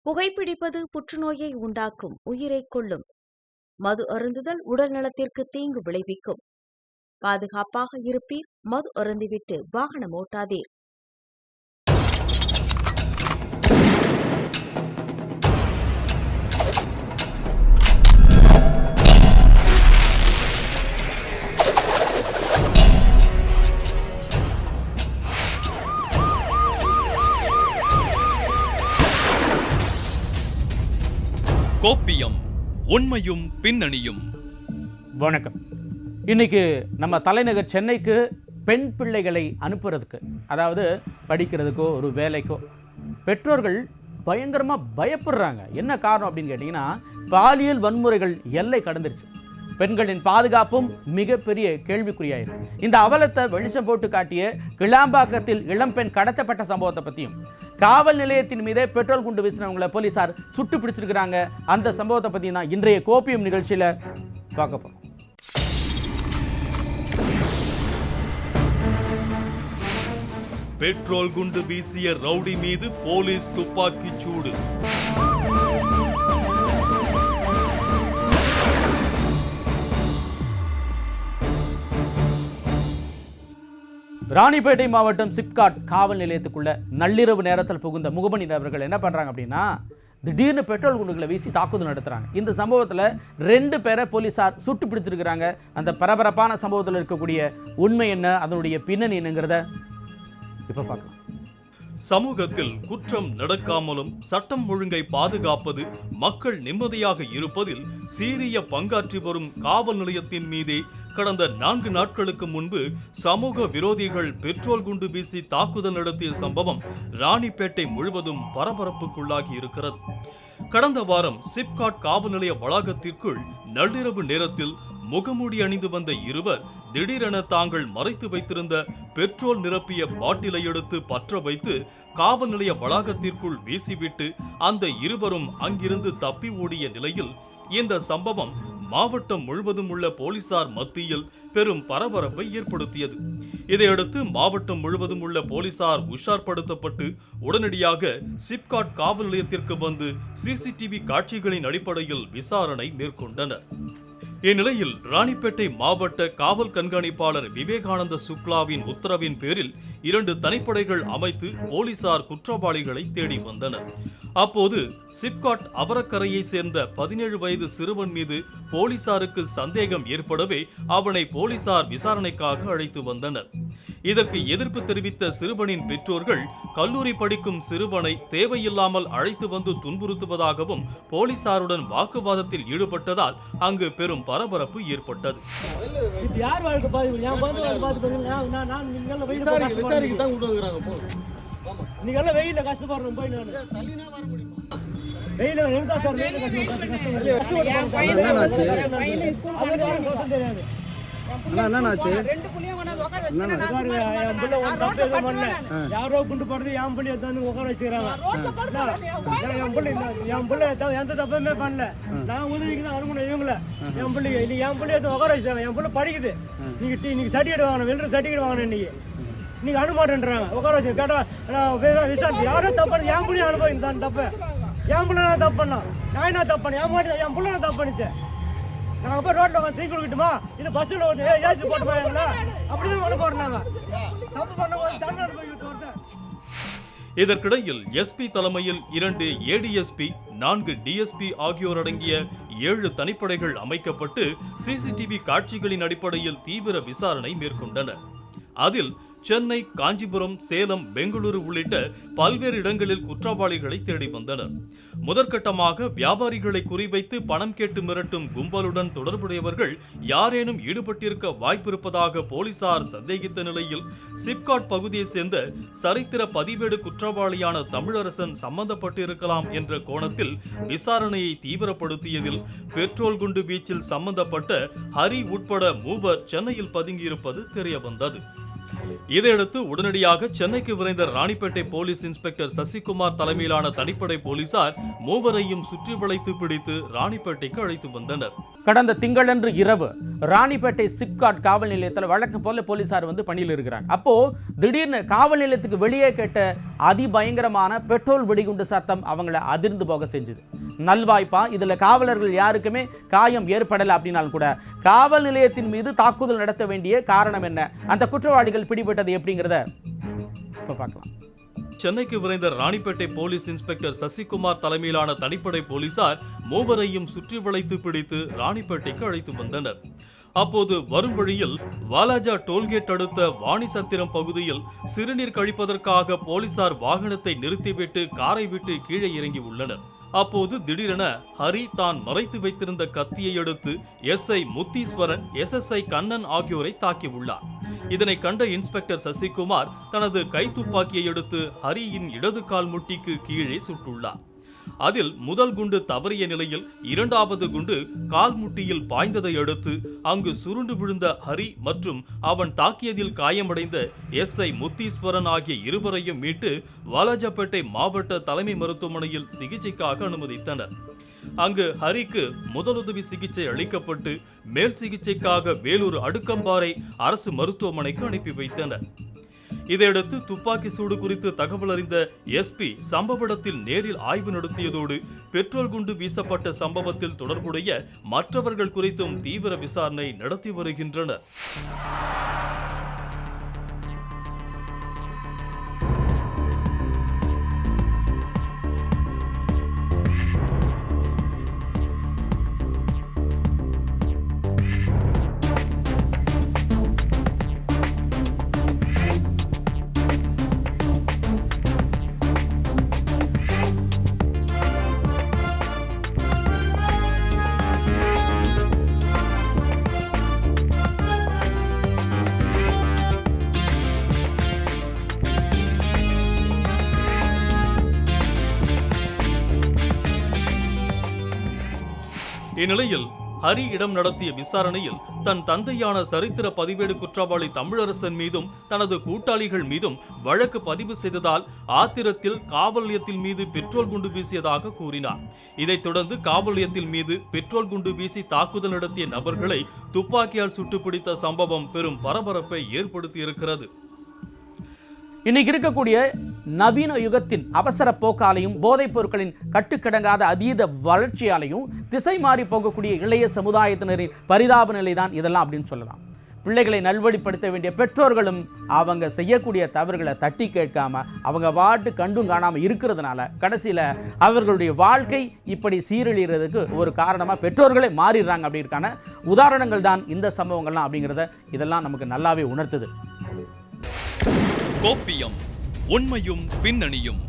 புகைப்பிடிப்பது புற்றுநோயை உண்டாக்கும், உயிரைக் கொல்லும். மது அருந்துதல் உடல் நலத்திற்கு தீங்கு விளைவிக்கும். பாதுகாப்பாக இருப்பீர், மது அருந்திவிட்டு வாகனம் ஓட்டாதீர். கோப்பியம், உண்மையும் பின்னணியும். வணக்கம். இன்னைக்கு நம்ம தலைநகர் சென்னைக்கு பெண் பிள்ளைகளை அனுப்புறதுக்கு, அதாவது படிக்கிறதுக்கோ ஒரு வேலைக்கோ பெற்றோர்கள் பயங்கரமாக பயப்படுறாங்க. என்ன காரணம் அப்படின்னு கேட்டிங்கன்னா, பாலியல் வன்முறைகள் எல்லை கடந்துருச்சு. பெண்களின் பாதுகாப்பும் மிகப்பெரிய கேள்விக்குறியாயிருக்கு. இந்த அவலத்தை வெளிச்சம் போட்டு காட்டிய கிளாம்பாக்கத்தில் இளம்பெண் கடத்தப்பட்ட சம்பவத்தை பற்றியும், காவல் நிலையத்தின் மீதே பெட்ரோல் குண்டு வீசினவங்களை போலீசார் சுட்டு பிடிச்சிருக்கிறாங்க, அந்த சம்பவத்தை பற்றி தான் இன்றைய கோப்பியம் நிகழ்ச்சியில் பார்க்க போகிறோம். பெட்ரோல் குண்டு வீசிய ரவுடி மீது போலீஸ் துப்பாக்கி சூடு. ராணிப்பேட்டை மாவட்டம் சிப்காட் காவல் நிலையத்துக்குள்ள நள்ளிரவு நேரத்தில் புகுந்த முகமணி நபர்கள் என்ன பண்றாங்க அப்படின்னா, திடீர்னு பெட்ரோல் குண்டுகளை வீசி தாக்குதல் நடத்துறாங்க. இந்த சம்பவத்தில் 2 பேரை போலீசார் சுட்டு பிடிச்சிருக்கிறாங்க. அந்த பரபரப்பான சம்பவத்தில் இருக்கக்கூடிய உண்மை என்ன, அதனுடைய பின்னணி என்னங்கிறத இப்ப பார்க்கலாம். சமூகத்தில் குற்றம் நடக்காமலும் சட்டம் ஒழுங்கை பாதுகாப்பது, மக்கள் நிம்மதியாக இருப்பதில் சீரிய பங்காற்றி வரும் காவல் நிலையத்தின் மீதே கடந்த 4 நாட்களுக்கு முன்பு சமூக விரோதிகள் பெட்ரோல் குண்டு வீசி தாக்குதல் நடத்திய சம்பவம் ராணிப்பேட்டை முழுவதும் பரபரப்புக்குள்ளாகி இருக்கிறது. கடந்த வாரம் சிப்காட் காவல் நிலைய வளாகத்திற்குள் நள்ளிரவு நேரத்தில் முகமூடி அணிந்து வந்த இருவர் திடீரென தாங்கள் மறைத்து வைத்திருந்த பெட்ரோல் நிரப்பிய பாட்டிலை எடுத்து பற்ற வைத்து காவல் நிலைய வளாகத்திற்குள் வீசிவிட்டு அந்த இருவரும் அங்கிருந்து தப்பி ஓடிய நிலையில் இந்த சம்பவம் மாவட்டம் முழுவதும் உள்ள போலீசார் மத்தியில் பெரும் பரபரப்பை ஏற்படுத்தியது. இதையடுத்து மாவட்டம் முழுவதும் உள்ள போலீசார் உஷார்படுத்தப்பட்டு உடனடியாக சிப்காட் காவல் நிலையத்திற்கு வந்து சிசிடிவி காட்சிகளின் அடிப்படையில் விசாரணை மேற்கொண்டனர். இந்நிலையில் ராணிப்பேட்டை மாவட்ட காவல் கண்காணிப்பாளர் விவேகானந்த சுக்லாவின் உத்தரவின் பேரில் 2 தனிப்படைகள் அமைத்து போலீசார் குற்றவாளிகளை தேடி வந்தனர். அப்போது சிப்காட் அவரக்கரையை சேர்ந்த 17 வயது சிறுவன் மீது போலீசாருக்கு சந்தேகம் ஏற்படவே அவனை போலீசார் விசாரணைக்காக அழைத்து வந்தனர். இதற்கு எதிர்ப்பு தெரிவித்த சிறுவனின் பெற்றோர்கள் கல்லூரி படிக்கும் சிறுவனை தேவையில்லாமல் அழைத்து வந்து துன்புறுத்துவதாகவும் போலீசாருடன் வாக்குவாதத்தில் ஈடுபட்டதால் அங்கு பெரும் பரபரப்பு ஏற்பட்டது. யாரோ குண்டு போடுறது என் பிள்ளை உட்கார வச்சுக்கிறாங்க. என் பிள்ளை எந்த தப்புமே பண்ணல. நான் உதவிக்கு தான் அனுப்பணும் இவங்கள. என் பிள்ளைங்க இன்னைக்கு என் பிள்ளை உட்கார வச்சுட்டாங்க. என் பிள்ளை படிக்குது. நீங்க சர்டிஃபிகேட் வாங்கணும், வெளில சர்டிஃபிகேட் வாங்கணும். இன்னைக்கு அனுமாட்டேன்றாங்க. உட்கார வச்சு கேட்டா விசாரிச்சு யாரோ தப்பு என் பிள்ளைய அனுபவம் தான் தப்பு. என் பிள்ளை நான் தப்பு பண்ணா, நான் என்ன தப்பு பண்ணேன், என் மாட்டி என் பிள்ளை நான் தப்பு பண்ணிச்சேன். நாங்க போய் ரோட்ல வந்து தீ கொடுக்கட்டுமா, இந்த பஸ்ல வந்து ஏசி போட்டு போயாங்களா, அப்படிதான் பண்ண போறாங்க. தப்பு பண்ண தண்டனை அனுபவிக்க வருது. இதற்கிடையில் எஸ்பி தலைமையில் 2 ஏடிஎஸ்பி, 4 டிஎஸ்பி ஆகியோர் அடங்கிய 7 தனிப்படைகள் அமைக்கப்பட்டு சிசிடிவி காட்சிகளின் அடிப்படையில் தீவிர விசாரணை மேற்கொண்டனர். அதில் சென்னை, காஞ்சிபுரம், சேலம், பெங்களூரு உள்ளிட்ட பல்வேறு இடங்களில் குற்றவாளிகளை தேடி வந்தனர். முதற்கட்டமாக வியாபாரிகளை குறிவைத்து பணம் கேட்டு மிரட்டும் கும்பலுடன் தொடர்புடையவர்கள் யாரேனும் ஈடுபட்டிருக்க வாய்ப்பிருப்பதாக போலீசார் சந்தேகித்த நிலையில் சிப்காட் பகுதியை சேர்ந்த சரித்திர பதிவேடு குற்றவாளியான தமிழரசன் சம்பந்தப்பட்டிருக்கலாம் என்ற கோணத்தில் விசாரணையை தீவிரப்படுத்தியதில் பெட்ரோல் குண்டு வீச்சில் சம்பந்தப்பட்ட ஹரி உட்பட 3 சென்னையில் பதுங்கியிருப்பது தெரியவந்தது. இதையடுத்து உடனடியாக சென்னைக்கு விரைந்த ராணிப்பேட்டை போலீஸ் இன்ஸ்பெக்டர் சசிகுமார் தலைமையிலான தனிப்படை போலீசார் மூவரையும் சுற்றி வளைத்து பிடித்து ராணிப்பேட்டைக்கு அழைத்து வந்தனர். கடந்த திங்களன்று இரவு ராணிப்பேட்டை சிப்காட் காவல் நிலையத்தில் வழக்கம் போல போலீசார் வந்து பணியில் இருக்கிறாங்க. அப்போ திடீர்னு காவல் நிலையத்துக்கு வெளியே கேட்ட அதிபயங்கரமான பெட்ரோல் வெடிகுண்டு சத்தம் அவங்கள அதிர்ந்து போக செஞ்சது. நல்வாய்ப்பா இதுல காவலர்கள் யாருக்குமே காயம் ஏற்படல அப்படின்னாலும் கூட காவல் நிலையத்தின் மீது தாக்குதல் நடத்த வேண்டிய காரணம் என்ன, அந்த குற்றவாளிகள் பிடிபட்டது எப்படிங்கிறத இப்ப பார்க்கலாம். சென்னைக்கு விரைந்த ராணிப்பேட்டை போலீஸ் இன்ஸ்பெக்டர் சசிகுமார் தலைமையிலான தனிப்படை போலீசார் மூவரையும் சுற்றி வளைத்து பிடித்து ராணிப்பேட்டைக்கு அழைத்து வந்தனர். அப்போது வரும் வழியில் வாலாஜா டோல்கேட் அடுத்த வாணிசத்திரம் பகுதியில் சிறுநீர் கழிப்பதற்காக போலீசார் வாகனத்தை நிறுத்திவிட்டு காரை விட்டு கீழே இறங்கி உள்ளனர். அப்போது திடீரென ஹரி தான் மறைத்து வைத்திருந்த கத்தியை எடுத்து எஸ்ஐ முத்தீஸ்வரன், SSI கண்ணன் ஆகியோரை தாக்கியுள்ளார். இதனை கண்ட இன்ஸ்பெக்டர் சசிகுமார் தனது கைத்துப்பாக்கியை எடுத்து ஹரியின் இடது கால் முட்டிக்கு கீழே சுட்டுள்ளார். அதில் முதல் குண்டு தவறிய நிலையில் இரண்டாவது குண்டு கால் முட்டியில் பாய்ந்ததை அடுத்து அங்கு சுருண்டு விழுந்த ஹரி மற்றும் அவன் தாக்கியதில் காயமடைந்த SI முத்தீஸ்வரன் ஆகிய இருவரையும் மீட்டு வாலாஜாப்பேட்டை மாவட்ட தலைமை மருத்துவமனையில் சிகிச்சைக்காக அனுமதித்தனர். அங்கு ஹரிக்கு முதலுதவி சிகிச்சை அளிக்கப்பட்டு மேல் சிகிச்சைக்காக வேலூர் அடுக்கம்பாறை அரசு மருத்துவமனைக்கு அனுப்பி வைத்தனர். இதையடுத்து துப்பாக்கி சூடு குறித்து தகவல் அறிந்த SP சம்பவ இடத்தில் நேரில் ஆய்வு நடத்தியதோடு பெட்ரோல் குண்டு வீசப்பட்ட சம்பவத்தில் தொடர்புடைய மற்றவர்கள் குறித்தும் தீவிர விசாரணை நடத்தி வருகின்றனர். இந்நிலையில் ஹரி இடம் நடத்திய விசாரணையில் தன் தந்தையான சரித்திர பதிவேடு குற்றவாளி தமிழரசன் மீதும் தனது கூட்டாளிகள் மீதும் வழக்கு பதிவு செய்ததால் ஆத்திரத்தில் காவல் நிலையத்தின் மீது பெட்ரோல் குண்டு வீசியதாக கூறினார். இதைத் தொடர்ந்து காவல் நிலையத்தின் மீது பெட்ரோல் குண்டு வீசி தாக்குதல் நடத்திய நபர்களை துப்பாக்கியால் சுட்டுப்பிடித்த சம்பவம் பெரும் பரபரப்பை ஏற்படுத்தியிருக்கிறது. இன்னைக்கு இருக்கக்கூடிய நவீன யுகத்தின் அவசர போக்காலையும் போதைப் பொருட்களின் கட்டுக்கடங்காத அதீத வளர்ச்சியாலையும் திசை மாறி போகக்கூடிய இளைய சமுதாயத்தினரின் பரிதாப நிலைதான் இதெல்லாம் அப்படின்னு சொல்லலாம். பிள்ளைகளை நல்வழிப்படுத்த வேண்டிய பெற்றோர்களும் அவங்க செய்யக்கூடிய தவறுகளை தட்டி கேட்காம அவங்க வாட்டு கண்டும் காணாமல் இருக்கிறதுனால கடைசியில் அவர்களுடைய வாழ்க்கை இப்படி சீரழிகிறதுக்கு ஒரு காரணமாக பெற்றோர்களே மாறிடுறாங்க. அப்படிங்கிறதுக்கான உதாரணங்கள் தான் இந்த சம்பவங்கள்லாம் அப்படிங்கிறத இதெல்லாம் நமக்கு நல்லாவே உணர்த்துது. கோப்பியம், உண்மையும் பின்னணியும்.